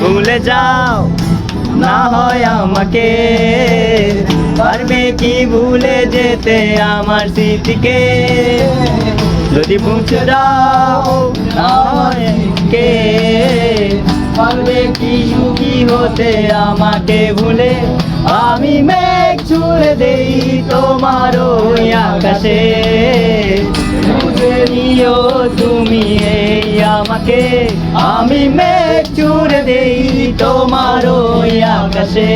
ভুলে যাও না হয় আমাকে, পারবে কি ভুলে যেতে আমার স্মৃতিকে? যদি মুছে দাও না হয় কে, পারবে কি সুখী হতে আমাকে ভুলে? আমি মেঘ ছুঁড়ে দেই তোমার ওই আকাশে, বুঝে নিও তুমি এই আমাকে। আমি মেঘ ছুঁড়ে দেই তোমার ওই আকাশে,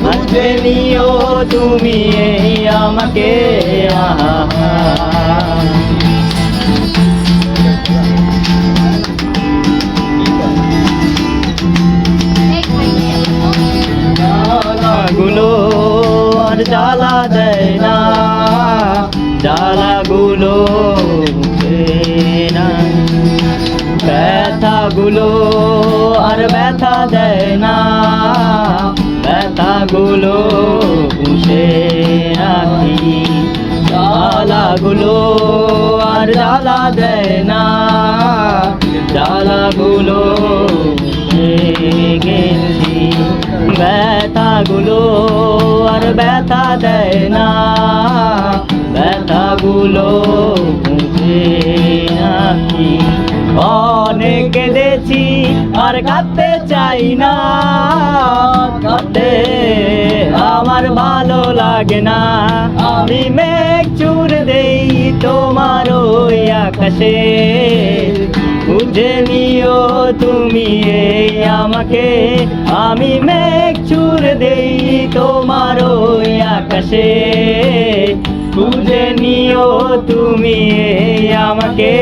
বুঝে নিও তুমি এই আমাকে। গুলো আর জ্বালা দেয় না, জ্বালাগুলো না, ব্যথাগুলো আর ব্যথা দেয় না, ব্যথাগুলো বুঝে রাখি। জ্বালাগুলো আর জ্বালা দেয় না, জ্বালাগুলো গেছি। ব্যথাগুলো আর ব্যথা দেয় না, ব্যথাগুলো বুঝে রাখি। অনেক কেঁদেছি আর কাঁদতে চাই না, কাঁদতে আমার ভালো লাগে না। আমি মেঘ ছুঁড়ে দেই তোমার ওই আকাশে, বুঝে নিও তুমি এই আমাকে। আমি মেঘ ছুঁড়ে দেই তোমার ওই আকাশে, বুঝে নিও তুমি এই আমাকে।